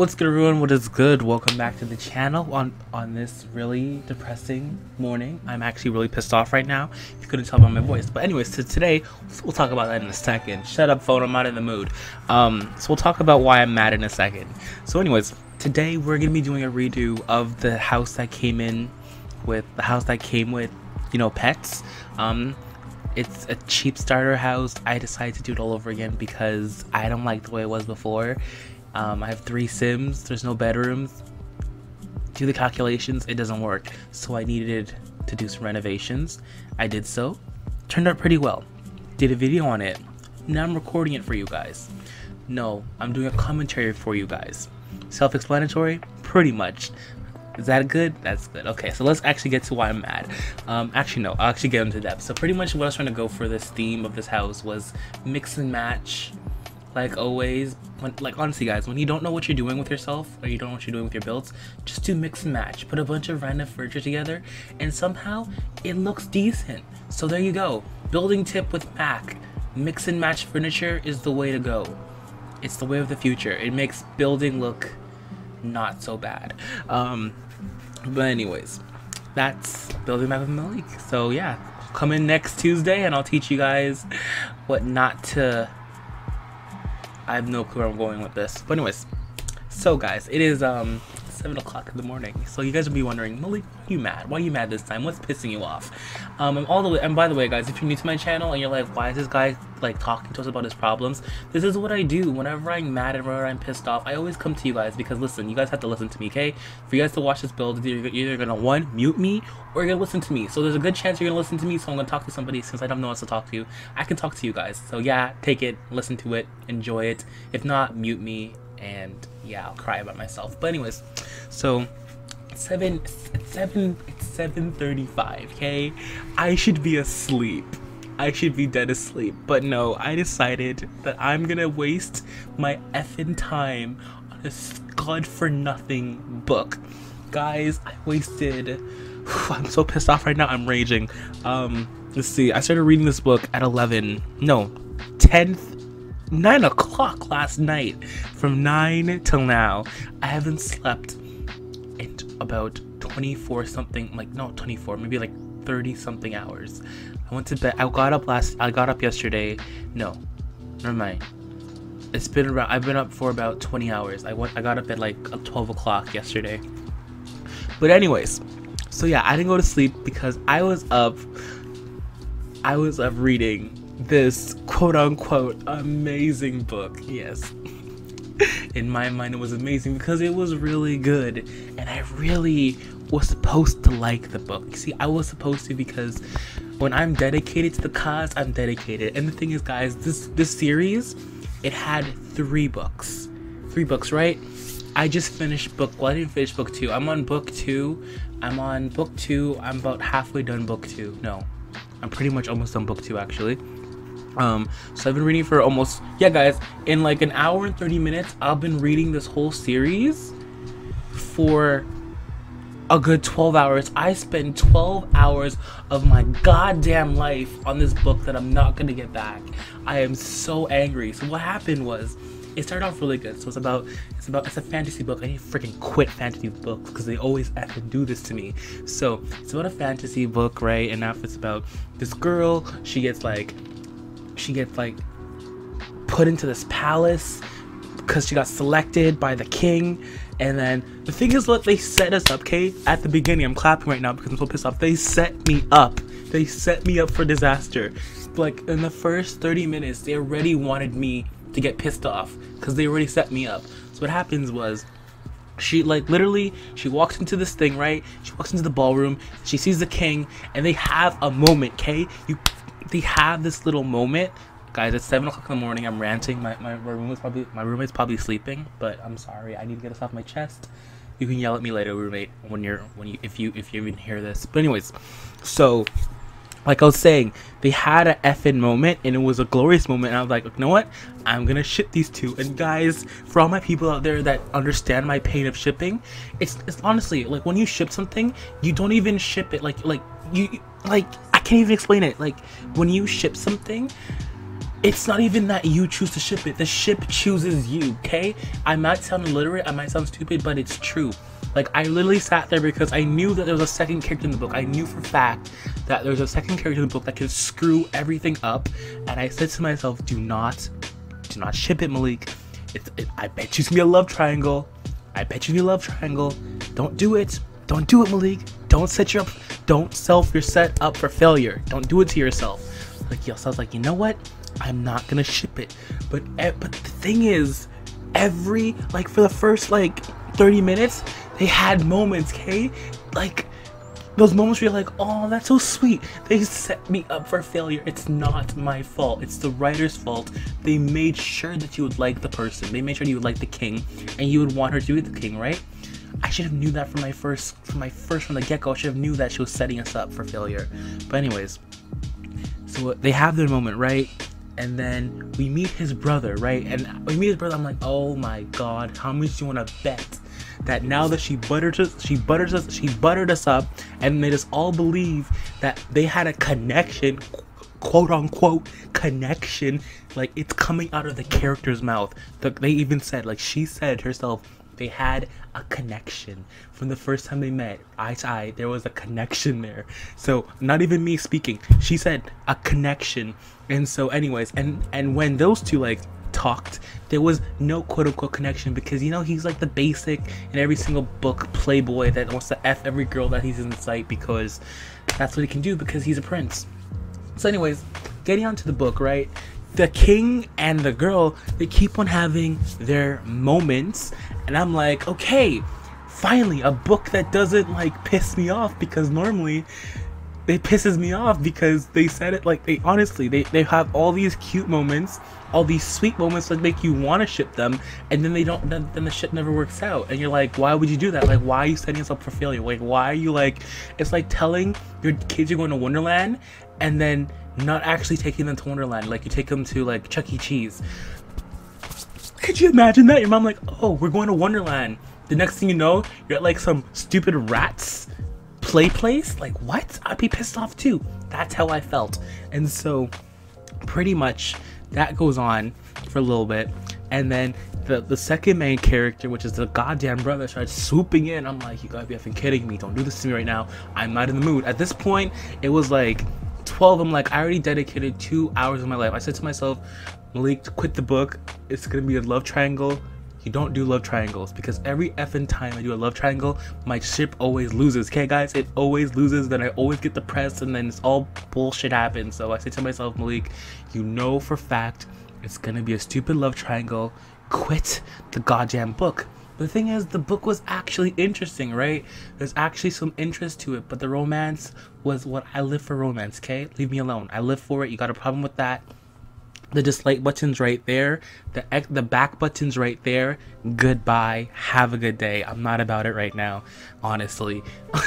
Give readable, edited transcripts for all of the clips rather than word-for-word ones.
What's good, everyone? What is good? Welcome back to the channel on this really depressing morning. I'm actually really pissed off right now, if you couldn't tell by my voice. But anyways, today we'll talk about that in a second. Shut up, phone, I'm not in the mood. So we'll talk about why I'm mad in a second. So anyways, today we're gonna be doing a redo of the house that came with you know, pets. It's a cheap starter house. I decided to do it all over again because I don't like the way it was before. I have 3 Sims, there's no bedrooms. Do the calculations, it doesn't work. So I needed to do some renovations. I did so. Turned out pretty well. Did a video on it. Now I'm recording it for you guys. No, I'm doing a commentary for you guys. Self-explanatory? Pretty much. Is that good? That's good. Okay, so let's actually get to why I'm mad. Actually, no, I'll actually get into depth. So pretty much what I was trying to go for this theme of this house was mix and match. Like always, honestly guys, when you don't know what you're doing with yourself, or you don't know what you're doing with your builds, just do mix and match. Put a bunch of random furniture together, and somehow it looks decent. So there you go. Building tip with Mac. Mix and match furniture is the way to go. It's the way of the future. It makes building look not so bad. But anyways, that's building Mac with Malik. So yeah, come in next Tuesday and I'll teach you guys what not to. I have no clue where I'm going with this. But anyways, so guys, it is 7 o'clock in the morning. So you guys will be wondering, Malik, why are you mad? Why are you mad this time? What's pissing you off? And by the way, guys, if you're new to my channel and you're like, why is this guy like talking to us about his problems? This is what I do whenever I'm mad and whenever I'm pissed off. I always come to you guys because listen, you guys have to listen to me, okay? For you guys to watch this build, you're either gonna one, mute me, or you're gonna listen to me. So there's a good chance you're gonna listen to me, so I'm gonna talk to somebody. Since I don't know what else to talk to, I can talk to you guys. So yeah, take it, listen to it, enjoy it. If not, mute me, and yeah, I'll cry about myself. But anyways, so it's 7:35, okay? I should be asleep. I should be dead asleep. But no, I decided that I'm gonna waste my effing time on a god-for-nothing book. Guys, I wasted... I'm so pissed off right now, I'm raging. Let's see, I started reading this book at 9 o'clock last night. From 9 till now, I haven't slept in about 24 something, like no 24, maybe like 30 something hours. I went to bed. I got up yesterday. No, never mind. It's been around. I've been up for about 20 hours. I got up at like 12 o'clock yesterday. But anyways, so yeah, I didn't go to sleep because I was up reading this quote-unquote amazing book. Yes, in my mind it was amazing because it was really good, and I really was supposed to like the book. See, I was supposed to, because when I'm dedicated to the cause, I'm dedicated. And the thing is, guys, this series, it had 3 books, right? I just finished book, well, I didn't finish book 2. I'm on book 2. I'm about halfway done book 2. No, I'm pretty much almost done book 2 actually. So I've been reading for almost, yeah guys, in like an hour and 30 minutes, I've been reading this whole series for a good 12 hours. I spent 12 hours of my goddamn life on this book that I'm not gonna get back. I am so angry. So what happened was, it started off really good. So it's a fantasy book. I need to freaking quit fantasy books because they always effing do this to me. So it's about a fantasy book, right? And now it's about this girl. She gets like put into this palace because she got selected by the king. And then the thing is, look, they set us up, okay? At the beginning, I'm clapping right now because I'm so pissed off. They set me up for disaster. Like in the first 30 minutes, they already wanted me to get pissed off because they already set me up. So what happens was, she like literally, she walks into this thing, right? She walks into the ballroom, she sees the king, and they have a moment, okay? They have this little moment. Guys, it's 7 o'clock in the morning. I'm ranting. My roommate's probably sleeping, but I'm sorry. I need to get this off my chest. You can yell at me later, roommate, if you even hear this. But anyways, so like I was saying, they had an effing moment, and it was a glorious moment. And I was like, you know what? I'm gonna ship these 2. And guys, for all my people out there that understand my pain of shipping, it's honestly like when you ship something, you don't even ship it like I can't even explain it. Like when you ship something, It's not even that you choose to ship it. The ship chooses you, okay? I might sound illiterate, I might sound stupid, but it's true. Like, I literally sat there because I knew that there was a second character in the book. I knew for a fact that there was a second character in the book that could screw everything up. And I said to myself, do not ship it, Malik. I bet you it's gonna be a love triangle. I bet you it's gonna be a love triangle. Don't do it. Don't do it, Malik. Don't set your set up for failure. Don't do it to yourself. Like, yo, so I was like, you know what? I'm not gonna ship it. But the thing is, for the first 30 minutes, they had moments, okay? Like, those moments where you're like, oh, that's so sweet. They set me up for failure. It's not my fault. It's the writer's fault. They made sure that you would like the person. They made sure you would like the king, and you would want her to be the king, right? I should have knew that from the get-go. I should have knew that she was setting us up for failure. But anyways, so they have their moment, right? And then we meet his brother, right? And we meet his brother. I'm like, oh my god, how much do you want to bet that now that she buttered us up and made us all believe that they had a connection, quote unquote connection, like it's coming out of the character's mouth. They even said, like she said herself, they had a connection from the first time they met, eye to eye. There was a connection there. So not even me speaking, she said a connection. And so anyways, and when those two talked, there was no quote unquote connection, because he's like the basic in every single book playboy that wants to F every girl that he's in sight, because that's what he can do, because he's a prince. So anyways, getting onto the book, right? The king and the girl, they keep on having their moments, and I'm like, okay, finally a book that doesn't piss me off, because normally it pisses me off because they said it they have all these cute moments, all these sweet moments that make you want to ship them, and then then the shit never works out, and you're like, why would you do that? Like, why are you setting yourself up for failure? Like, why are you it's like telling your kids you're going to Wonderland and then not actually taking them to Wonderland. Like, you take them to Chuck E. Cheese. Could you imagine that? Your mom oh, we're going to Wonderland. The next thing you know, you're at some stupid rats play place. Like, what? I'd be pissed off too. That's how I felt. And so pretty much that goes on for a little bit, and then the second main character, which is the goddamn brother, starts swooping in. I'm like, you gotta be effing kidding me. Don't do this to me right now. I'm not in the mood. At this point, it was 12. I'm like, I already dedicated 2 hours of my life. I said to myself, Malik, quit the book. It's gonna be a love triangle. You don't do love triangles, because every effing time I do a love triangle, my ship always loses. Okay, guys, it always loses. Then I always get depressed, and then it's all bullshit happens. So I say to myself, Malik, you know for fact it's gonna be a stupid love triangle. Quit the goddamn book. The thing is, the book was actually interesting, right? There's actually some interest to it, but the romance was what I live for. Romance, okay? Leave me alone. I live for it. You got a problem with that? The dislike button's right there. The back button's right there. Goodbye. Have a good day. I'm not about it right now, honestly.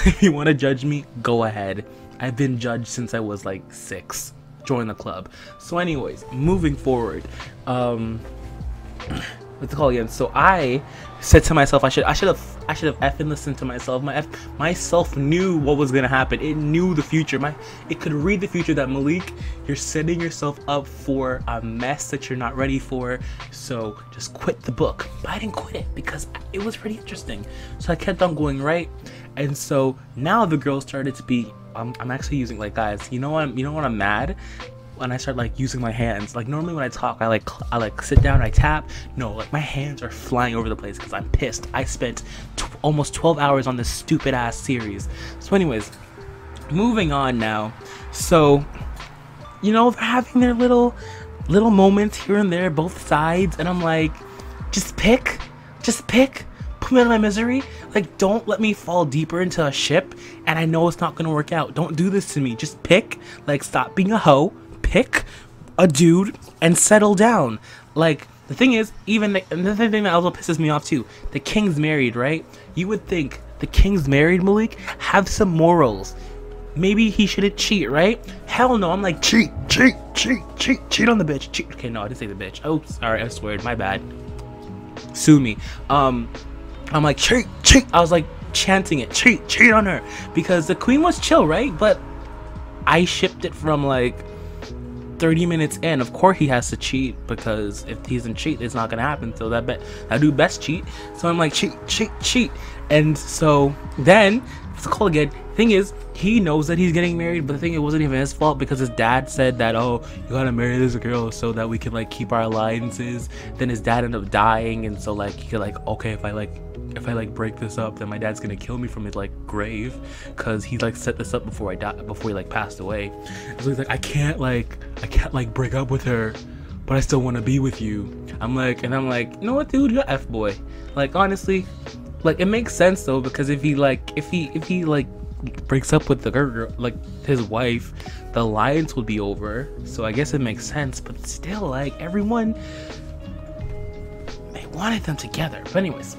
If you want to judge me, go ahead. I've been judged since I was 6. Join the club. So anyways, moving forward, what's it called again? So I said to myself, I should have effing listened to myself. Myself knew what was gonna happen. It knew the future. It could read the future, that Malik, you're setting yourself up for a mess that you're not ready for. So just quit the book. But I didn't quit it because it was pretty interesting. So I kept on going, right? And so now the girl started to be. I'm actually using guys. You know what I'm mad? When I start using my hands. Normally when I talk, I sit down, I tap. No, my hands are flying over the place because I'm pissed. I spent almost 12 hours on this stupid ass series. So anyways, moving on now. So they're having their little moments here and there, both sides, and I'm like, just pick, put me out of my misery. Don't let me fall deeper into a ship and I know it's not gonna work out. Don't do this to me. Just pick. Stop being a hoe. Pick a dude and settle down. The thing is, even the thing that also pisses me off too, the king's married, right? You would think the king's married, Malik, have some morals. Maybe he shouldn't cheat, right? Hell no. I'm like, cheat on the bitch. Cheat. Okay, no, I didn't say the bitch. Oh, sorry, I swear, my bad. Sue me. I'm like, cheat. I was chanting it, cheat on her, because the queen was chill, right? But I shipped it from 30 minutes in, of course he has to cheat, because if he doesn't cheat, it's not gonna happen. So that dude best cheat. So I'm like, cheat. And so then it's a call again. Thing is, he knows that he's getting married, but the thing, it wasn't even his fault, because his dad said that, oh, you gotta marry this girl so that we can like keep our alliances. Then his dad ended up dying, and so like he could like, okay, if I break this up, then my dad's gonna kill me from his like grave, because he like set this up before I died, before he like passed away. So he's like, I can't break up with her, but I still want to be with you. I'm like, you know what, dude, you're F boy. Like, honestly, like, it makes sense though, because if he breaks up with the girl, like his wife, the alliance would be over. So I guess it makes sense, but still, like, everyone, they wanted them together. But anyways,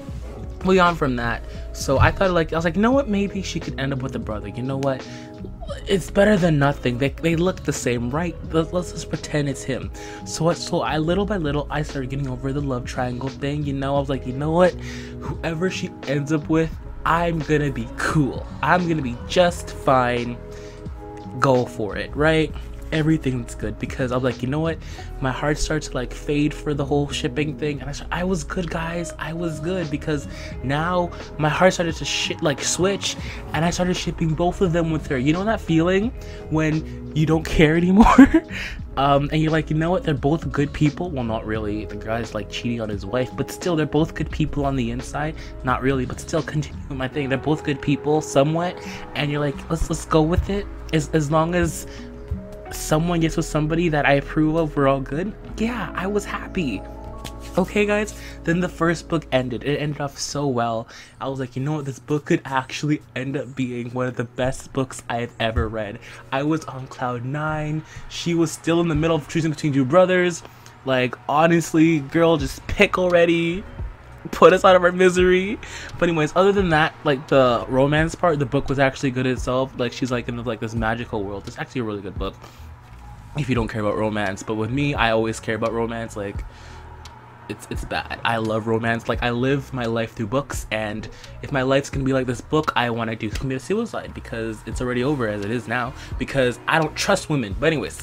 moving on from that. So I thought, like, I was like, you know what, maybe she could end up with a brother. You know what, it's better than nothing. They look the same, right? Let's just pretend it's him. So I, little by little, I started getting over the love triangle thing. You know, I was like, you know what, whoever she ends up with, I'm gonna be cool. I'm gonna be just fine. Go for it, right? Everything's good, because I'm like, you know what, my heart starts to like fade for the whole shipping thing, and I was good, guys. I was good, because now my heart started to switch, and I started shipping both of them with her. You know that feeling when you don't care anymore? And you're like, you know what, they're both good people. Well, not really, the guy's like cheating on his wife, but still, they're both good people on the inside. Not really, but still, continue with my thing. They're both good people somewhat, and you're like, let's go with it. As long as someone gets with somebody that I approve of, we're all good. Yeah, I was happy. Okay, guys, then the first book ended. It ended off so well. I was like, you know what, this book could actually end up being one of the best books I've ever read. I was on cloud 9. She was still in the middle of choosing between two brothers. Like, honestly, girl, just pick already. Put us out of our misery. But anyways, other than that, like, the romance part, the book was actually good itself. Like, she's like in like this magical world. It's actually a really good book if you don't care about romance. But with me, I always care about romance. Like, it's bad. I love romance. Like, I live my life through books, and if my life's gonna be like this book, I want to commit suicide, because it's already over as it is now, because I don't trust women. But anyways,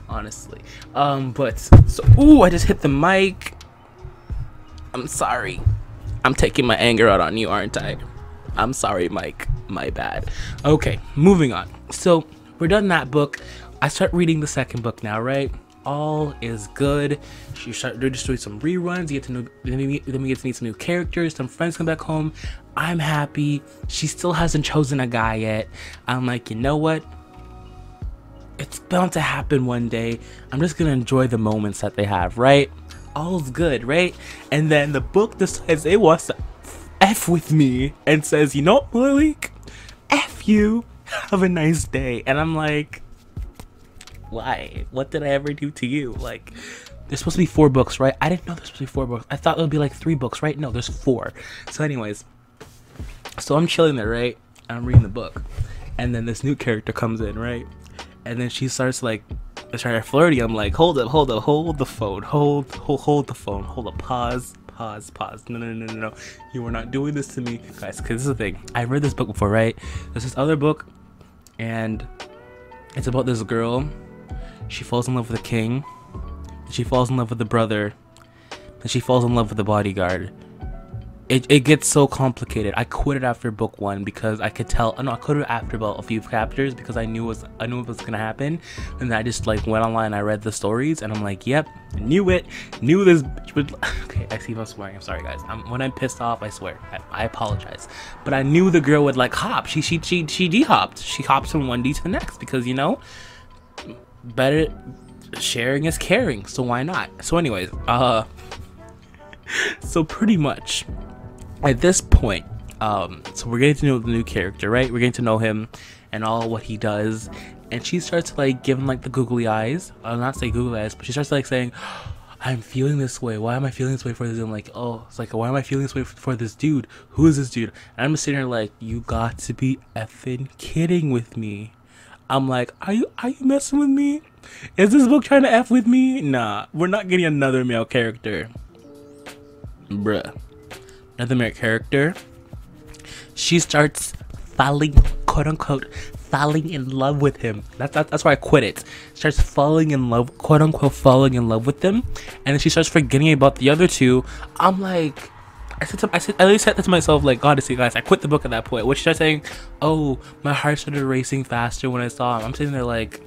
honestly, but so, ooh, I just hit the mic. I'm sorry. I'm taking my anger out on you, aren't I? I'm sorry, Mike. My bad. Okay, moving on. So we're done that book. I start reading the second book now, right? All is good. You start doing some reruns. You get to know. Then we get to meet some new characters. Some friends come back home. I'm happy. She still hasn't chosen a guy yet. I'm like, you know what? It's bound to happen one day. I'm just gonna enjoy the moments that they have, right? All's good, right? And then the book decides it wants to F with me and says, you know what, Malik? F you. Have a nice day. And I'm like, why? What did I ever do to you? Like, there's supposed to be 4 books, right? I didn't know there's supposed to be 4 books. I thought there would be like 3 books, right? No, there's 4. So anyways, so I'm chilling there, right? I'm reading the book, and then this new character comes in, right? And then she starts like trying to flirty. I'm like, hold the phone, hold the phone, hold up, pause. No, you are not doing this to me, guys, because this is the thing. I read this book before, right? There's this other book, and it's about this girl. She falls in love with a king, and she falls in love with the brother, and she falls in love with the bodyguard. It gets so complicated. I quit it after book 1 because I could tell. No, I quit it after about a few chapters because I knew it was gonna happen, and I just like went online. I read the stories, and I'm like, yep, knew it. Knew this would. Okay, I see if I'm swearing. I'm sorry, guys. When I'm pissed off, I swear. I apologize. But I knew the girl would like hop. She de-hopped. She hops from one D to the next because, you know, better sharing is caring. So why not? So anyways, so pretty much. At this point, so we're getting to know the new character, right? We're getting to know him and all what he does, and she starts to like give him like the googly eyes. I'll not say googly eyes, but she starts to like saying, I'm feeling this way. Why am I feeling this way for this? I'm like, oh, it's like, why am I feeling this way for this dude? Who is this dude? And I'm just sitting here like, you got to be effing kidding with me. I'm like, are you messing with me? Is this book trying to F with me? Nah, we're not getting another male character. Bruh. Another male character. She starts falling, quote unquote, falling in love with him. That's why I quit it. She starts falling in love, quote unquote, falling in love with him, and then she starts forgetting about the other two. I'm like, I at least said that to myself, like, honestly, guys, I quit the book at that point. When she started saying, "Oh, my heart started racing faster when I saw him," I'm sitting there like,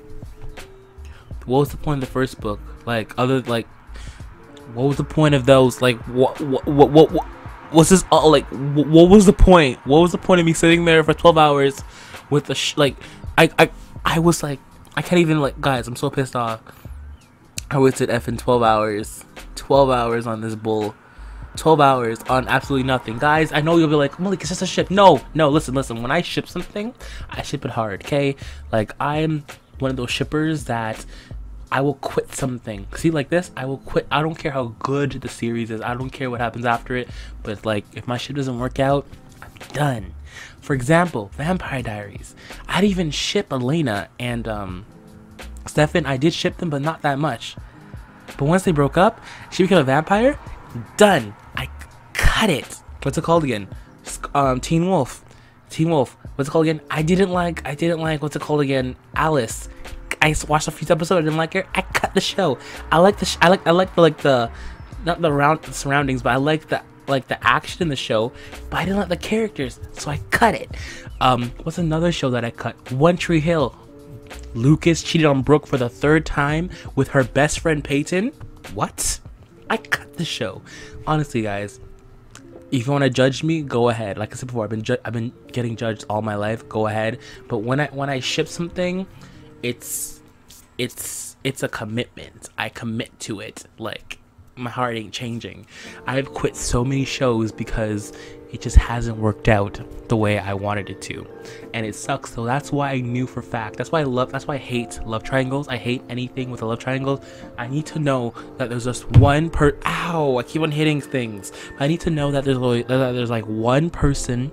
what was the point of the first book? Like, what was the point of those? Like, what was this all like? What was the point? What was the point of me sitting there for 12 hours with the like? I was like, I can't even, like, guys, I'm so pissed off. I wasted effing 12 hours. 12 hours on this bull. 12 hours on absolutely nothing. Guys, I know you'll be like, Malik, it's just a ship. No, listen. When I ship something, I ship it hard, okay? Like, I'm one of those shippers that I will quit something. See, like this, I will quit. I don't care how good the series is. I don't care what happens after it. But, like, if my ship doesn't work out, I'm done. For example, Vampire Diaries. I'd even ship Elena and Stefan. I did ship them, but not that much. But once they broke up, she became a vampire. Done. I cut it. What's it called again? Teen Wolf. What's it called again? I didn't like. What's it called again? Alice. I watched a few episodes. I didn't like her. I cut the show. I like the not the surroundings, but I like the action in the show. But I didn't like the characters, so I cut it. What's another show that I cut? One Tree Hill. Lucas cheated on Brooke for the 3rd time with her best friend Peyton. What? I cut the show. Honestly, guys, if you want to judge me, go ahead. Like I said before, I've been getting judged all my life. Go ahead. But when I ship something, it's a commitment. I commit to it. Like, my heart ain't changing. I've quit so many shows because it just hasn't worked out the way I wanted it to, and it sucks. So that's why I knew for fact. That's why I hate love triangles. I hate anything with a love triangle. I need to know that there's just one ow, I keep on hitting things. I need to know that there's like one person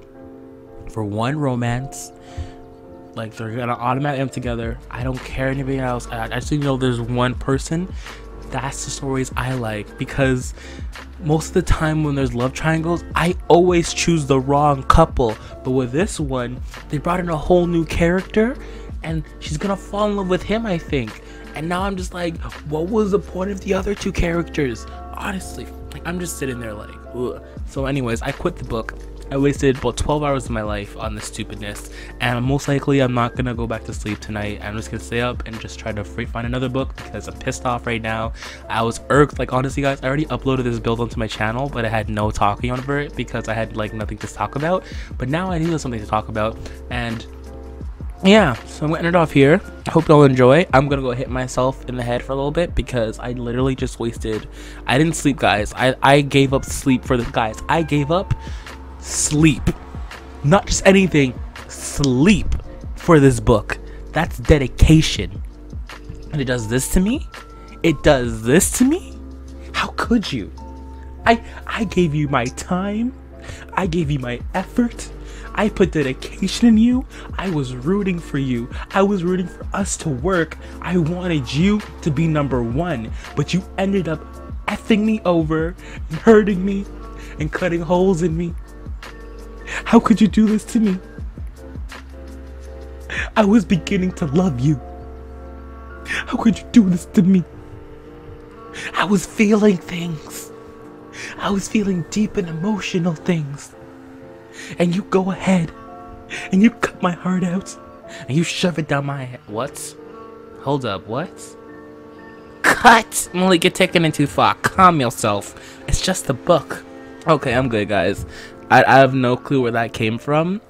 for one romance. Like, they're gonna automatically end together. I don't care anything else. I just know there's one person. That's the stories I like, because most of the time when there's love triangles, I always choose the wrong couple. But with this one, they brought in a whole new character, and she's gonna fall in love with him, I think. And now I'm just like, what was the point of the other 2 characters? Honestly, like, I'm just sitting there like, ugh. So anyways, I quit the book. I wasted about 12 hours of my life on this stupidness, and most likely I'm not gonna go back to sleep tonight. I'm just gonna stay up and just try to find another book, because I'm pissed off right now. I was irked. Like, honestly, guys, I already uploaded this build onto my channel, but I had no talking over it because I had, like, nothing to talk about. But now I needed something to talk about, and yeah, so I'm gonna end it off here. I hope y'all enjoy. I'm gonna go hit myself in the head for a little bit because I literally just wasted. I didn't sleep, guys. I gave up sleep for the guys. I gave up sleep, not just anything, sleep for this book. That's dedication. And it does this to me. How could you? I gave you my time. I gave you my effort. I put dedication in you. I was rooting for you. I was rooting for us to work. I wanted you to be #1, but you ended up effing me over and hurting me and cutting holes in me. How could you do this to me? I was beginning to love you. How could you do this to me? I was feeling things. I was feeling deep and emotional things. And you go ahead and you cut my heart out and you shove it down my head. What? Hold up, what? Cut! Malik, you're taking it too far. Calm yourself. It's just a book. Okay, I'm good, guys. I have no clue where that came from,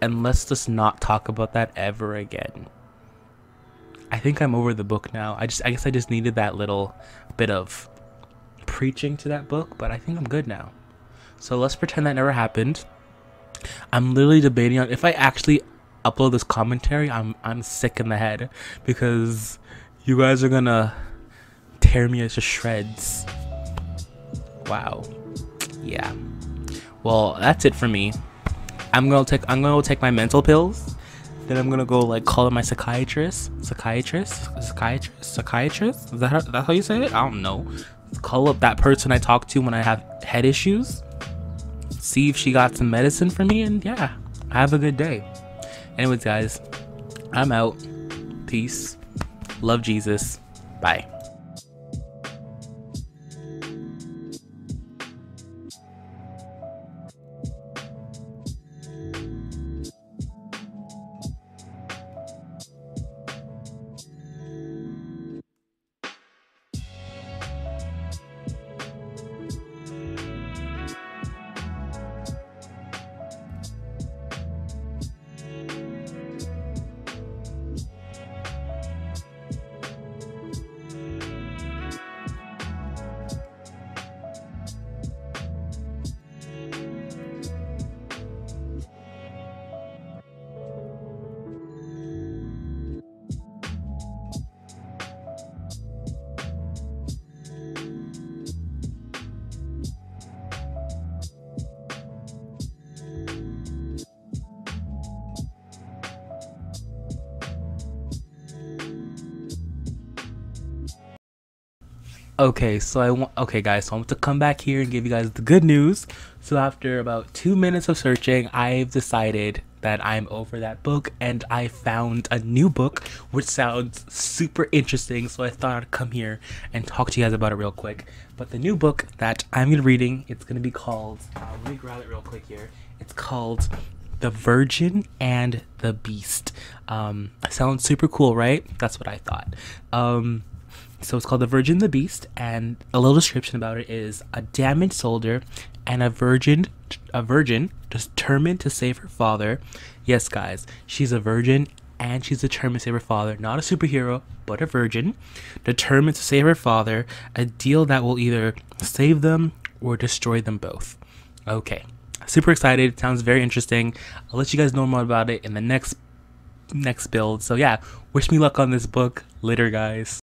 and let's just not talk about that ever again. I think I'm over the book now. I guess I just needed that little bit of preaching to that book, but I think I'm good now. So let's pretend that never happened. I'm literally debating on if I actually upload this commentary. I'm sick in the head because you guys are gonna tear me to shreds. Wow. Yeah. Well, that's it for me. I'm gonna take my mental pills. Then I'm gonna go, like, call my psychiatrist. Psychiatrist? Is that how you say it? I don't know. Call up that person I talk to when I have head issues. See if she got some medicine for me, and yeah, have a good day. Anyways, guys, I'm out. Peace. Love Jesus. Bye. Okay guys, so I want to come back here and give you guys the good news. So after about 2 minutes of searching, I've decided that I'm over that book, and I found a new book which sounds super interesting, so I thought I'd come here and talk to you guys about it real quick. But the new book that I'm gonna be reading, it's gonna be called, let me grab it real quick here. It's called The Virgin and the Beast. Sounds super cool, right? That's what I thought. So it's called The Virgin and the Beast, and a little description about it is: a damaged soldier and a virgin determined to save her father. Yes, guys, she's a virgin and she's determined to save her father. Not a superhero, but a virgin, determined to save her father. A deal that will either save them or destroy them both. Okay, super excited. Sounds very interesting. I'll let you guys know more about it in the next build. So yeah, wish me luck on this book. Later, guys.